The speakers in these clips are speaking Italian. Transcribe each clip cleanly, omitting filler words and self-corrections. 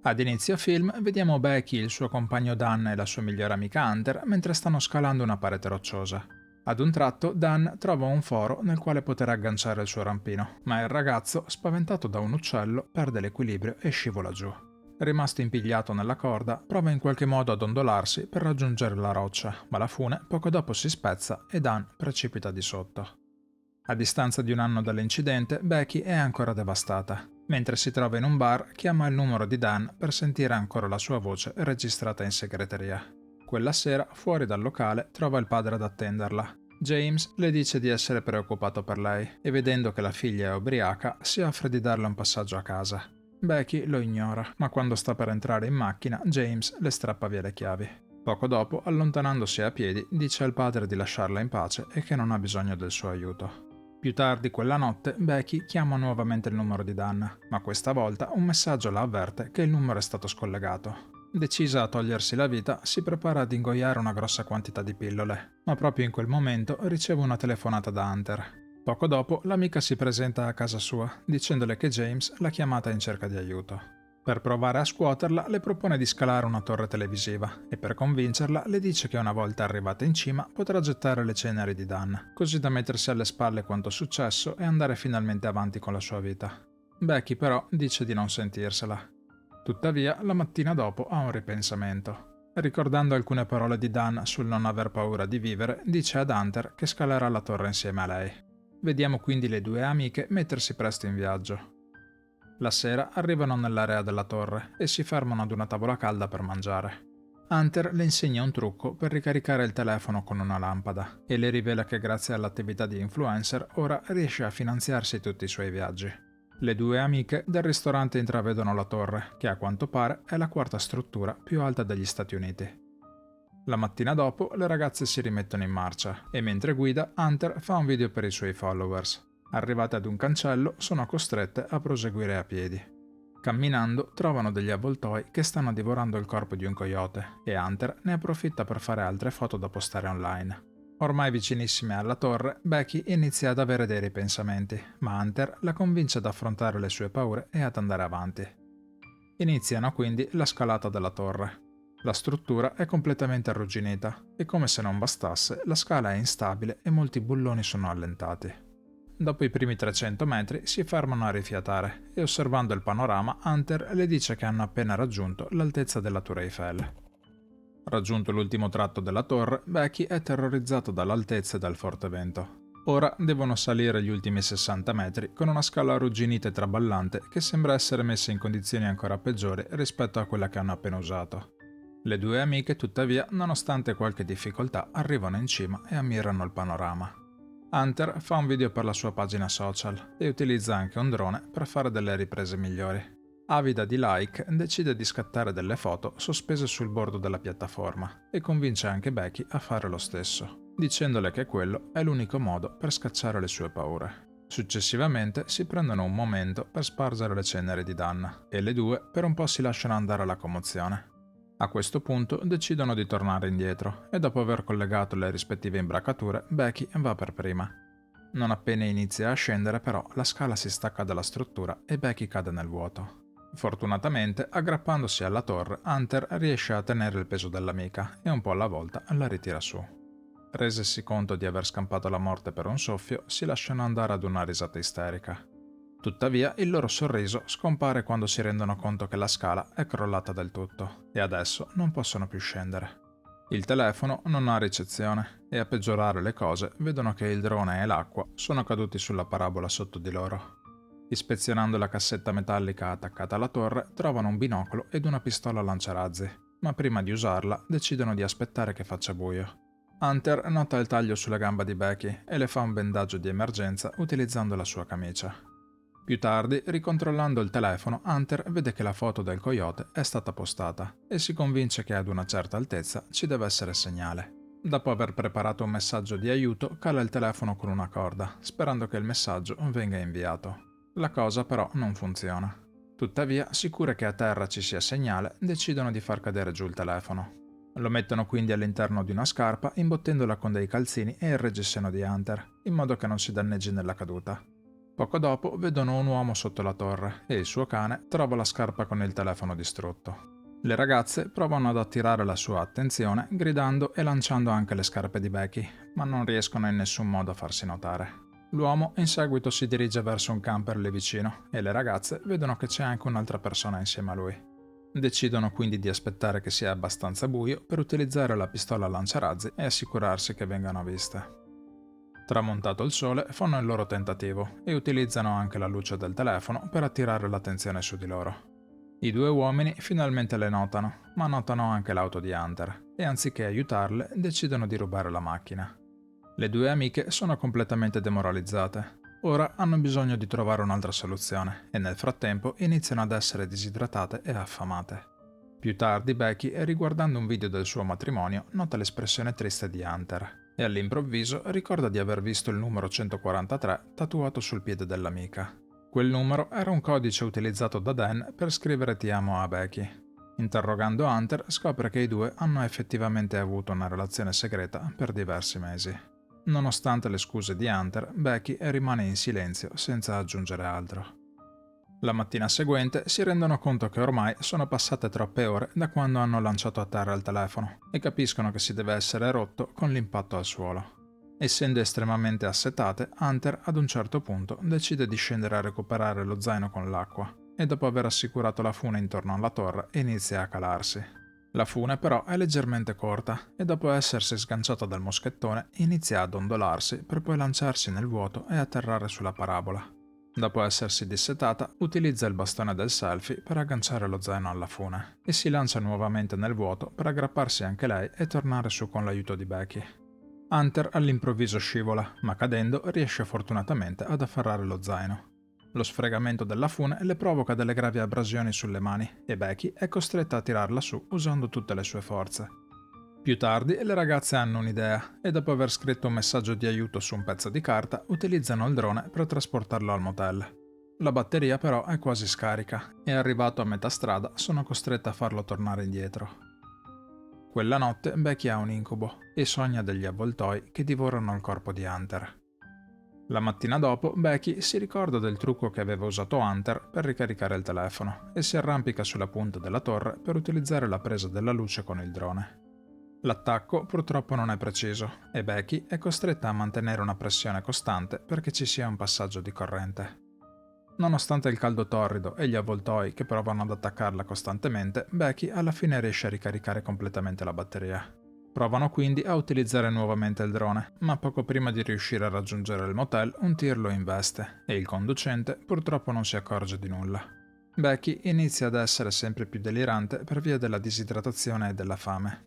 Ad inizio film vediamo Becky, il suo compagno Dan e la sua migliore amica Hunter mentre stanno scalando una parete rocciosa. Ad un tratto Dan trova un foro nel quale poter agganciare il suo rampino, ma il ragazzo, spaventato da un uccello, perde l'equilibrio e scivola giù. Rimasto impigliato nella corda, prova in qualche modo ad ondolarsi per raggiungere la roccia, ma la fune poco dopo si spezza e Dan precipita di sotto. A distanza di un anno dall'incidente, Becky è ancora devastata. Mentre si trova in un bar, chiama il numero di Dan per sentire ancora la sua voce registrata in segreteria. Quella sera, fuori dal locale, trova il padre ad attenderla. James le dice di essere preoccupato per lei e vedendo che la figlia è ubriaca, si offre di darle un passaggio a casa. Becky lo ignora, ma quando sta per entrare in macchina, James le strappa via le chiavi. Poco dopo, allontanandosi a piedi, dice al padre di lasciarla in pace e che non ha bisogno del suo aiuto. Più tardi quella notte, Becky chiama nuovamente il numero di Dan, ma questa volta un messaggio la avverte che il numero è stato scollegato. Decisa a togliersi la vita, si prepara ad ingoiare una grossa quantità di pillole, ma proprio in quel momento riceve una telefonata da Hunter. Poco dopo, l'amica si presenta a casa sua, dicendole che James l'ha chiamata in cerca di aiuto. Per provare a scuoterla, le propone di scalare una torre televisiva e per convincerla le dice che una volta arrivata in cima potrà gettare le ceneri di Dan, così da mettersi alle spalle quanto successo e andare finalmente avanti con la sua vita. Becky però dice di non sentirsela. Tuttavia, la mattina dopo ha un ripensamento. Ricordando alcune parole di Dan sul non aver paura di vivere, dice ad Hunter che scalerà la torre insieme a lei. Vediamo quindi le due amiche mettersi presto in viaggio. La sera arrivano nell'area della torre e si fermano ad una tavola calda per mangiare. Hunter le insegna un trucco per ricaricare il telefono con una lampada e le rivela che grazie all'attività di influencer ora riesce a finanziarsi tutti i suoi viaggi. Le due amiche del ristorante intravedono la torre, che a quanto pare è la quarta struttura più alta degli Stati Uniti. La mattina dopo le ragazze si rimettono in marcia e mentre guida Hunter fa un video per i suoi followers. Arrivate ad un cancello, sono costrette a proseguire a piedi. Camminando, trovano degli avvoltoi che stanno divorando il corpo di un coyote e Hunter ne approfitta per fare altre foto da postare online. Ormai vicinissime alla torre, Becky inizia ad avere dei ripensamenti, ma Hunter la convince ad affrontare le sue paure e ad andare avanti. Iniziano quindi la scalata della torre. La struttura è completamente arrugginita e come se non bastasse, la scala è instabile e molti bulloni sono allentati. Dopo i primi 300 metri si fermano a rifiatare e osservando il panorama Hunter le dice che hanno appena raggiunto l'altezza della Tour Eiffel. Raggiunto l'ultimo tratto della torre, Becky è terrorizzato dall'altezza e dal forte vento. Ora devono salire gli ultimi 60 metri con una scala arrugginita e traballante che sembra essere messa in condizioni ancora peggiori rispetto a quella che hanno appena usato. Le due amiche, tuttavia, nonostante qualche difficoltà, arrivano in cima e ammirano il panorama. Hunter fa un video per la sua pagina social e utilizza anche un drone per fare delle riprese migliori. Avida di like, decide di scattare delle foto sospese sul bordo della piattaforma e convince anche Becky a fare lo stesso, dicendole che quello è l'unico modo per scacciare le sue paure. Successivamente si prendono un momento per spargere le ceneri di Dan e le due per un po' si lasciano andare alla commozione. A questo punto decidono di tornare indietro e dopo aver collegato le rispettive imbracature, Becky va per prima. Non appena inizia a scendere però, la scala si stacca dalla struttura e Becky cade nel vuoto. Fortunatamente, aggrappandosi alla torre, Hunter riesce a tenere il peso dell'amica e un po' alla volta la ritira su. Resesi conto di aver scampato la morte per un soffio, si lasciano andare ad una risata isterica. Tuttavia, il loro sorriso scompare quando si rendono conto che la scala è crollata del tutto e adesso non possono più scendere. Il telefono non ha ricezione e a peggiorare le cose vedono che il drone e l'acqua sono caduti sulla parabola sotto di loro. Ispezionando la cassetta metallica attaccata alla torre, trovano un binocolo ed una pistola lanciarazzi, ma prima di usarla decidono di aspettare che faccia buio. Hunter nota il taglio sulla gamba di Becky e le fa un bendaggio di emergenza utilizzando la sua camicia. Più tardi, ricontrollando il telefono, Hunter vede che la foto del coyote è stata postata e si convince che ad una certa altezza ci deve essere segnale. Dopo aver preparato un messaggio di aiuto, cala il telefono con una corda, sperando che il messaggio venga inviato. La cosa però non funziona. Tuttavia, sicure che a terra ci sia segnale, decidono di far cadere giù il telefono. Lo mettono quindi all'interno di una scarpa, imbottendola con dei calzini e il reggiseno di Hunter, in modo che non si danneggi nella caduta. Poco dopo vedono un uomo sotto la torre e il suo cane trova la scarpa con il telefono distrutto. Le ragazze provano ad attirare la sua attenzione gridando e lanciando anche le scarpe di Becky, ma non riescono in nessun modo a farsi notare. L'uomo in seguito si dirige verso un camper lì vicino e le ragazze vedono che c'è anche un'altra persona insieme a lui. Decidono quindi di aspettare che sia abbastanza buio per utilizzare la pistola lanciarazzi e assicurarsi che vengano viste. Tramontato il sole, fanno il loro tentativo e utilizzano anche la luce del telefono per attirare l'attenzione su di loro. I due uomini finalmente le notano, ma notano anche l'auto di Hunter e anziché aiutarle decidono di rubare la macchina. Le due amiche sono completamente demoralizzate. Ora hanno bisogno di trovare un'altra soluzione e nel frattempo iniziano ad essere disidratate e affamate. Più tardi Becky, riguardando un video del suo matrimonio, nota l'espressione triste di Hunter e all'improvviso ricorda di aver visto il numero 143 tatuato sul piede dell'amica. Quel numero era un codice utilizzato da Dan per scrivere ti amo a Becky. Interrogando Hunter scopre che i due hanno effettivamente avuto una relazione segreta per diversi mesi. Nonostante le scuse di Hunter, Becky rimane in silenzio senza aggiungere altro. La mattina seguente si rendono conto che ormai sono passate troppe ore da quando hanno lanciato a terra il telefono e capiscono che si deve essere rotto con l'impatto al suolo. Essendo estremamente assetate, Hunter ad un certo punto decide di scendere a recuperare lo zaino con l'acqua e dopo aver assicurato la fune intorno alla torre inizia a calarsi. La fune però è leggermente corta e dopo essersi sganciata dal moschettone inizia ad ondolarsi per poi lanciarsi nel vuoto e atterrare sulla parabola. Dopo essersi dissetata, utilizza il bastone del selfie per agganciare lo zaino alla fune e si lancia nuovamente nel vuoto per aggrapparsi anche lei e tornare su con l'aiuto di Becky. Hunter all'improvviso scivola, ma cadendo riesce fortunatamente ad afferrare lo zaino. Lo sfregamento della fune le provoca delle gravi abrasioni sulle mani e Becky è costretta a tirarla su usando tutte le sue forze. Più tardi le ragazze hanno un'idea e dopo aver scritto un messaggio di aiuto su un pezzo di carta utilizzano il drone per trasportarlo al motel. La batteria però è quasi scarica e arrivato a metà strada sono costretta a farlo tornare indietro. Quella notte Becky ha un incubo e sogna degli avvoltoi che divorano il corpo di Hunter. La mattina dopo Becky si ricorda del trucco che aveva usato Hunter per ricaricare il telefono e si arrampica sulla punta della torre per utilizzare la presa della luce con il drone. L'attacco purtroppo non è preciso e Becky è costretta a mantenere una pressione costante perché ci sia un passaggio di corrente. Nonostante il caldo torrido e gli avvoltoi che provano ad attaccarla costantemente, Becky alla fine riesce a ricaricare completamente la batteria. Provano quindi a utilizzare nuovamente il drone, ma poco prima di riuscire a raggiungere il motel un tir lo investe e il conducente purtroppo non si accorge di nulla. Becky inizia ad essere sempre più delirante per via della disidratazione e della fame.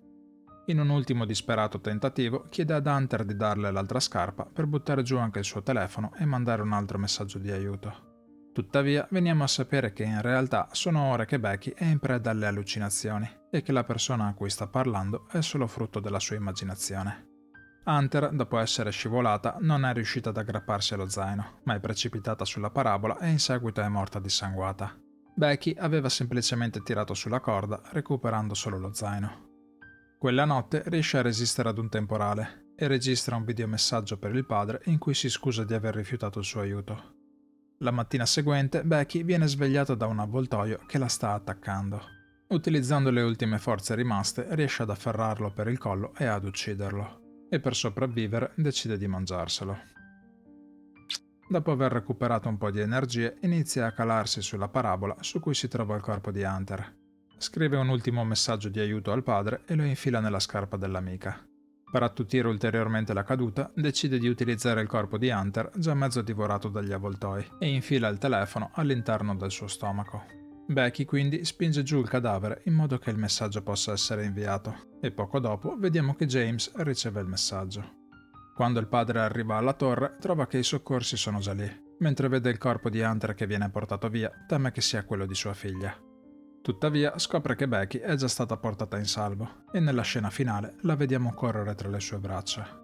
In un ultimo disperato tentativo chiede ad Hunter di darle l'altra scarpa per buttare giù anche il suo telefono e mandare un altro messaggio di aiuto. Tuttavia veniamo a sapere che in realtà sono ore che Becky è in preda alle allucinazioni e che la persona a cui sta parlando è solo frutto della sua immaginazione. Hunter, dopo essere scivolata, non è riuscita ad aggrapparsi allo zaino, ma è precipitata sulla parabola e in seguito è morta dissanguata. Becky aveva semplicemente tirato sulla corda, recuperando solo lo zaino. Quella notte riesce a resistere ad un temporale e registra un videomessaggio per il padre in cui si scusa di aver rifiutato il suo aiuto. La mattina seguente Becky viene svegliata da un avvoltoio che la sta attaccando. Utilizzando le ultime forze rimaste riesce ad afferrarlo per il collo e ad ucciderlo, e per sopravvivere decide di mangiarselo. Dopo aver recuperato un po' di energie inizia a calarsi sulla parabola su cui si trova il corpo di Hunter. Scrive un ultimo messaggio di aiuto al padre e lo infila nella scarpa dell'amica. Per attutire ulteriormente la caduta, decide di utilizzare il corpo di Hunter, già mezzo divorato dagli avvoltoi, e infila il telefono all'interno del suo stomaco. Becky quindi spinge giù il cadavere in modo che il messaggio possa essere inviato, e poco dopo vediamo che James riceve il messaggio. Quando il padre arriva alla torre, trova che i soccorsi sono già lì. Mentre vede il corpo di Hunter che viene portato via, teme che sia quello di sua figlia. Tuttavia scopre che Becky è già stata portata in salvo e nella scena finale la vediamo correre tra le sue braccia.